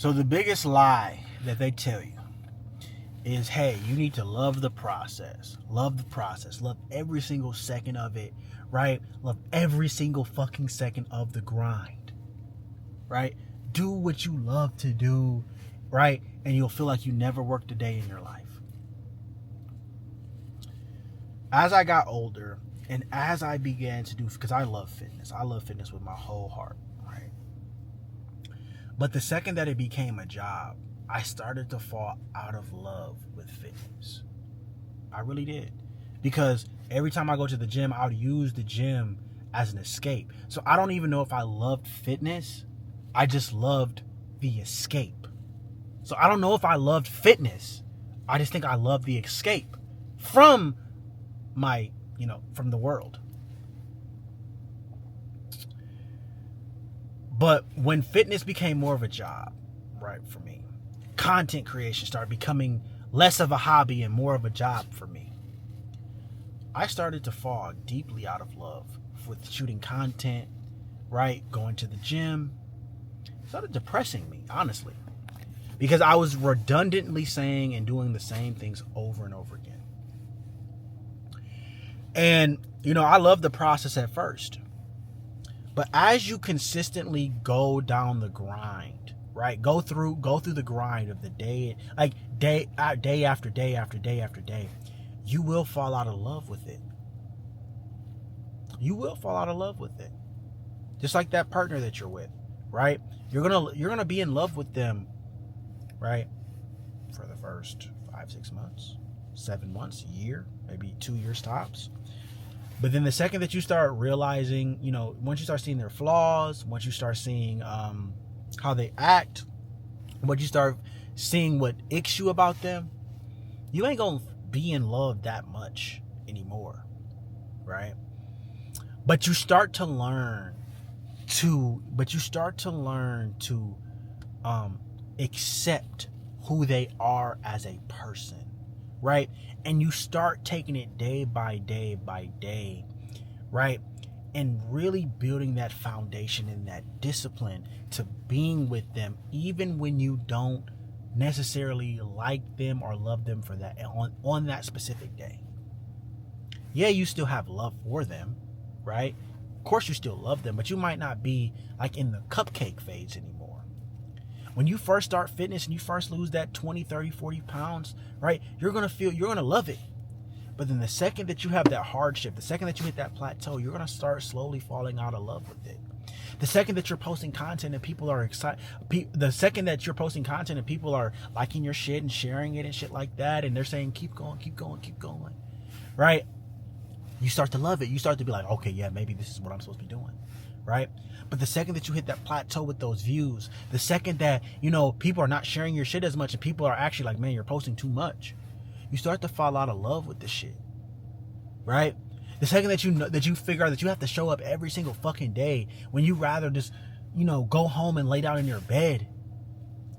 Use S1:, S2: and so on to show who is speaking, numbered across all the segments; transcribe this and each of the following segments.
S1: So the biggest lie that they tell you is, hey, you need to love the process. Love the process. Love every single second of it, right? Love every single fucking second of the grind, right? Do what you love to do, right? And you'll feel like you never worked a day in your life. As I got older and as I began to do, because I love fitness with my whole heart, right? But the second that it became a job, I started to fall out of love with fitness. I really did. Because every time I go to the gym, I would use the gym as an escape. So I don't even know if I loved fitness. I just loved the escape. So I don't know if I loved fitness. I just think I loved the escape from from the world. But when fitness became more of a job, right, for me, content creation started becoming less of a hobby and more of a job for me. I started to fall deeply out of love with shooting content, right, going to the gym. It started depressing me, honestly, because I was redundantly saying and doing the same things over and over again. And, I love the process at first. But as you consistently go down the grind, right? Go through the grind of the day, like day after day after day after day, you will fall out of love with it. You will fall out of love with it. Just like that partner that you're with, right? You're gonna be in love with them, right? For the first 5-6 months, 7 months, a year, maybe 2 years tops. But then the second that you start realizing, once you start seeing their flaws, once you start seeing how they act, once you start seeing what icks you about them, you ain't gonna be in love that much anymore, right? But you start to learn to accept who they are as a person, right? And you start taking it day by day by day, right? And really building that foundation and that discipline to being with them, even when you don't necessarily like them or love them for that on that specific day. Yeah, you still have love for them, right? Of course you still love them, but you might not be like in the cupcake phase anymore. When you first start fitness and you first lose that 20, 30, 40 pounds, right, you're going to love it. But then the second that you have that hardship, the second that you hit that plateau, you're going to start slowly falling out of love with it. The second that you're posting content and people are excited, the second that you're posting content and people are liking your shit and sharing it and shit like that, and they're saying, keep going, keep going, keep going, right? You start to love it. You start to be like, okay, yeah, maybe this is what I'm supposed to be doing, right? But the second that you hit that plateau with those views, the second that, people are not sharing your shit as much and people are actually like, man, you're posting too much, you start to fall out of love with this shit, right? The second that you figure out that you have to show up every single fucking day when you rather just, go home and lay down in your bed,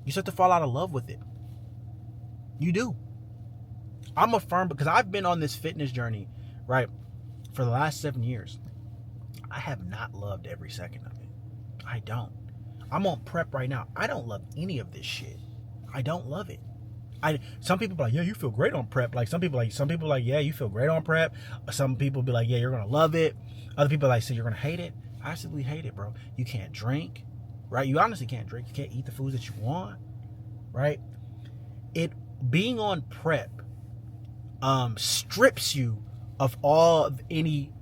S1: you start to fall out of love with it. You do. I'm a firm, because I've been on this fitness journey, right, for the last 7 years. I have not loved every second of it. I don't. I'm on prep right now. I don't love any of this shit. I don't love it. Some people be like, yeah, you feel great on prep. Like some people like, yeah, you feel great on prep. Some people be like, yeah, you're gonna love it. Other people like, say you're gonna hate it. I absolutely hate it, bro. You can't drink, right? You honestly can't drink. You can't eat the foods that you want, right? Being on prep strips you of any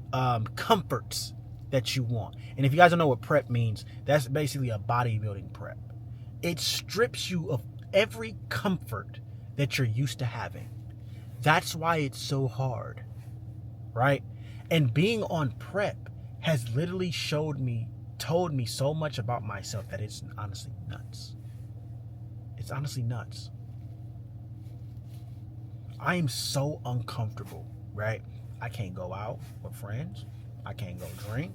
S1: comforts that you want. And if you guys don't know what prep means, that's basically a bodybuilding prep. It strips you of every comfort that you're used to having. That's why it's so hard, right? And being on prep has literally told me so much about myself that it's honestly nuts. It's honestly nuts. I am so uncomfortable, right? I can't go out with friends. I can't go drink,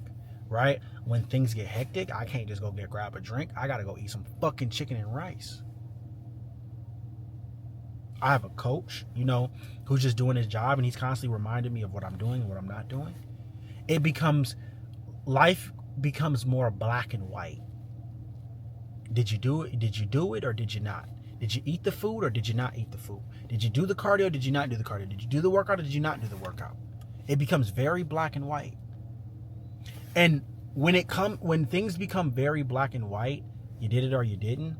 S1: right? When things get hectic, I can't just go grab a drink. I gotta go eat some fucking chicken and rice. I have a coach, who's just doing his job, and he's constantly reminding me of what I'm doing and what I'm not doing. Life becomes more black and white, Did you do it? Did you do it or did you not? Did you eat the food or did you not eat the food? Did you do the cardio or did you not do the cardio? Did you do the workout or did you not do the workout? It becomes very black and white. And when things become very black and white, you did it or you didn't,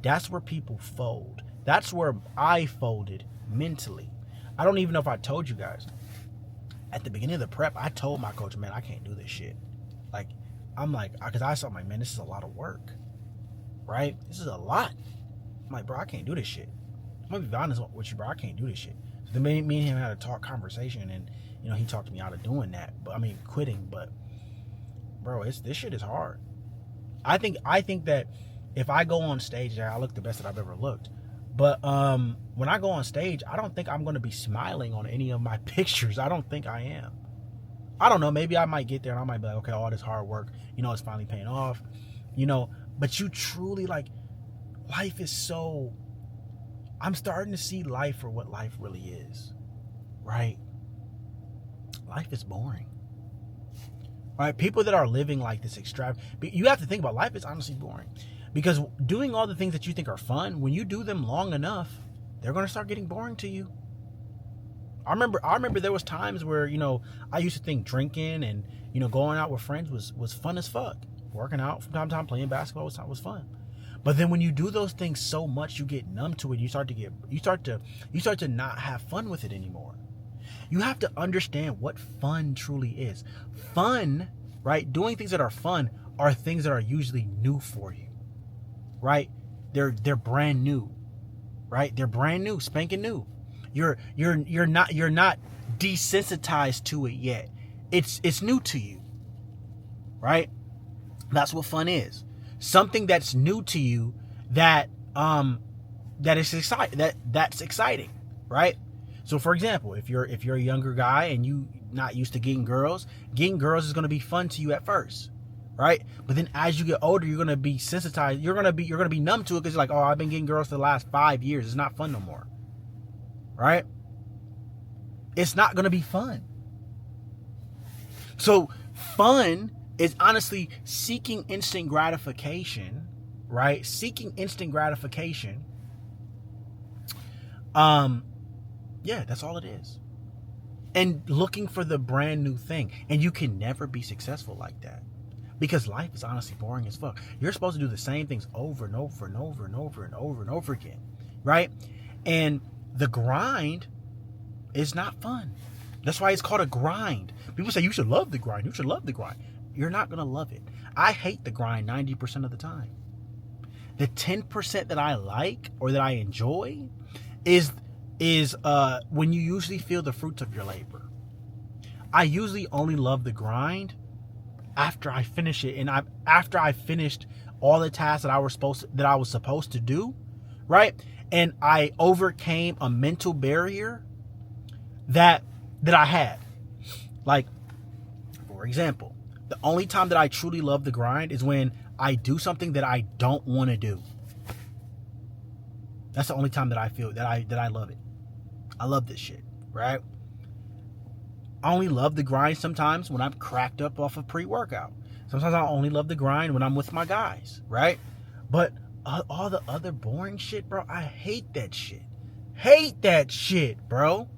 S1: that's where people fold. That's where I folded mentally. I don't even know if I told you guys. At the beginning of the prep, I told my coach, man, I can't do this shit. Like, because I saw, man, this is a lot of work, right? This is a lot. I'm like, bro, I can't do this shit. I'm gonna be honest with you, bro, I can't do this shit. So then me and him had a conversation, and he talked me out of doing that. But quitting. But bro, this shit is hard. I think that if I go on stage, I look the best that I've ever looked. But when I go on stage, I don't think I'm going to be smiling on any of my pictures. I don't think I am. I don't know. Maybe I might get there and I might be like, okay, all this hard work, it's finally paying off, But you truly, like, life is so... I'm starting to see life for what life really is, right? Life is boring. Right? People that are living like this extravagant... You have to think about life is honestly boring. Because doing all the things that you think are fun, when you do them long enough, they're going to start getting boring to you. I remember there was times where, I used to think drinking and, going out with friends was fun as fuck. Working out from time to time, playing basketball was fun. But then when you do those things so much, you get numb to it. You start to not have fun with it anymore. You have to understand what fun truly is. Fun, right? Doing things that are fun are things that are usually new for you. Right? They're brand new. Right? They're brand new, spanking new. You're not desensitized to it yet. It's new to you. Right? That's what fun is. Something that's new to you that's exciting, right? So for example, if you're a younger guy and you not used to getting girls is going to be fun to you at first. Right? But then as you get older, you're going to be sensitized. You're going to be numb to it because you're like, oh, I've been getting girls for the last 5 years. It's not fun no more. Right? It's not going to be fun. So fun is honestly seeking instant gratification, right? Seeking instant gratification. Yeah, that's all it is. And looking for the brand new thing. And you can never be successful like that. Because life is honestly boring as fuck. You're supposed to do the same things over and over and over and over and over and over again. Right? And the grind is not fun. That's why it's called a grind. People say you should love the grind. You should love the grind. You're not going to love it. I hate the grind 90% of the time. The 10% that I like or that I enjoy is when you usually feel the fruits of your labor. I usually only love the grind after I finish it, and after I finished all the tasks that I was supposed to do, right? And I overcame a mental barrier that I had. Like, for example, the only time that I truly love the grind is when I do something that I don't want to do. That's the only time that I feel that I love it. I love this shit, right? I only love the grind sometimes when I'm cracked up off of pre-workout. Sometimes I only love the grind when I'm with my guys, right? But all the other boring shit, bro, I hate that shit. Hate that shit, bro.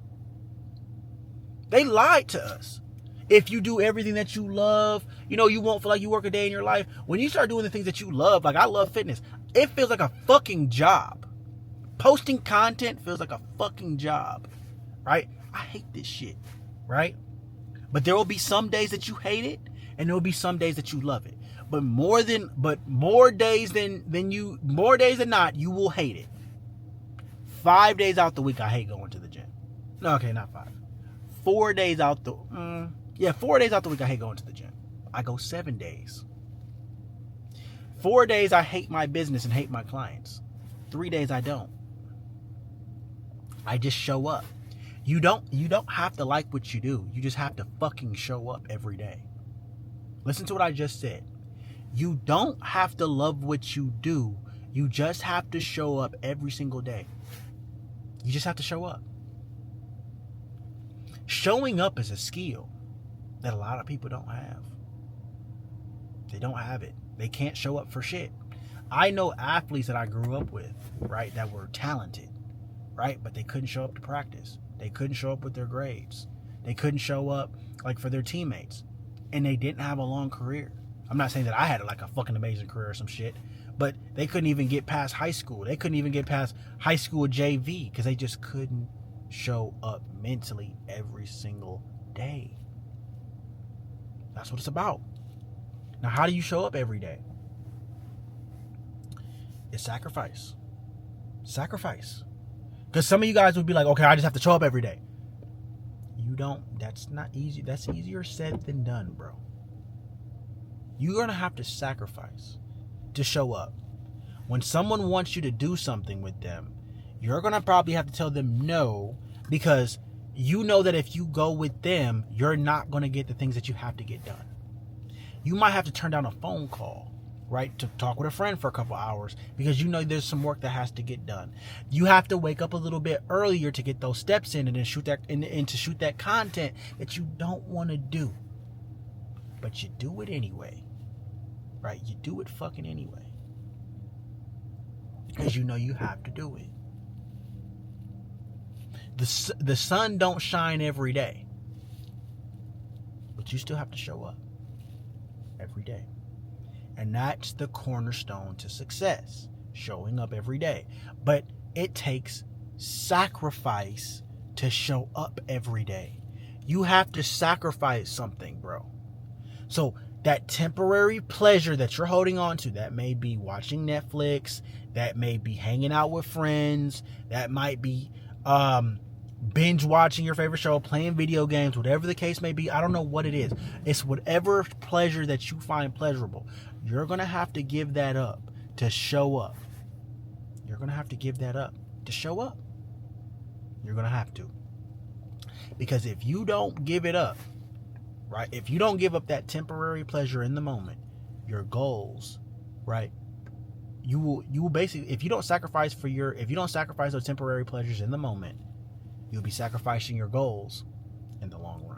S1: They lied to us. If you do everything that you love, you won't feel like you work a day in your life. When you start doing the things that you love, like I love fitness, it feels like a fucking job. Posting content feels like a fucking job, right? I hate this shit, right? But there will be some days that you hate it, and there will be some days that you love it. But more days than not, you will hate it. 5 days out the week, I hate going to the gym. No, okay, not 5. 4 days out the 4 days out the week, I hate going to the gym. I go 7 days. 4 days, I hate my business and hate my clients. 3 days, I don't. I just show up. You don't have to like what you do. You just have to fucking show up every day. Listen to what I just said. You don't have to love what you do. You just have to show up every single day. You just have to show up. Showing up is a skill that a lot of people don't have. They don't have it. They can't show up for shit. I know athletes that I grew up with, right, that were talented, right, but they couldn't show up to practice. They couldn't show up with their grades. They couldn't show up like for their teammates, and they didn't have a long career. I'm not saying that I had like a fucking amazing career or some shit, but they couldn't even get past high school. They couldn't even get past high school JV because they just couldn't show up mentally every single day. That's what it's about. Now, how do you show up every day? It's sacrifice. Sacrifice. Because some of you guys would be like, okay, I just have to show up every day. You don't. That's not easy. That's easier said than done, bro. You're going to have to sacrifice to show up. When someone wants you to do something with them, you're going to probably have to tell them no, because you know that if you go with them, you're not going to get the things that you have to get done. You might have to turn down a phone call, right, to talk with a friend for a couple hours because you know there's some work that has to get done. You have to wake up a little bit earlier to get those steps in and then shoot that and to shoot that content that you don't want to do, but you do it anyway, right? You do it fucking anyway because you know you have to do it. The sun don't shine every day, but you still have to show up every day. And that's the cornerstone to success, showing up every day. But it takes sacrifice to show up every day. You have to sacrifice something, bro. So that temporary pleasure that you're holding on to, that may be watching Netflix, that may be hanging out with friends, that might be binge watching your favorite show, playing video games, whatever the case may be. I don't know what it is. It's whatever pleasure that you find pleasurable. You're going to have to give that up to show up. You're going to have to give that up to show up. You're going to have to. Because if you don't give it up, right? If you don't give up that temporary pleasure in the moment, your goals, right? You will basically, if you don't sacrifice those temporary pleasures in the moment, you'll be sacrificing your goals in the long run.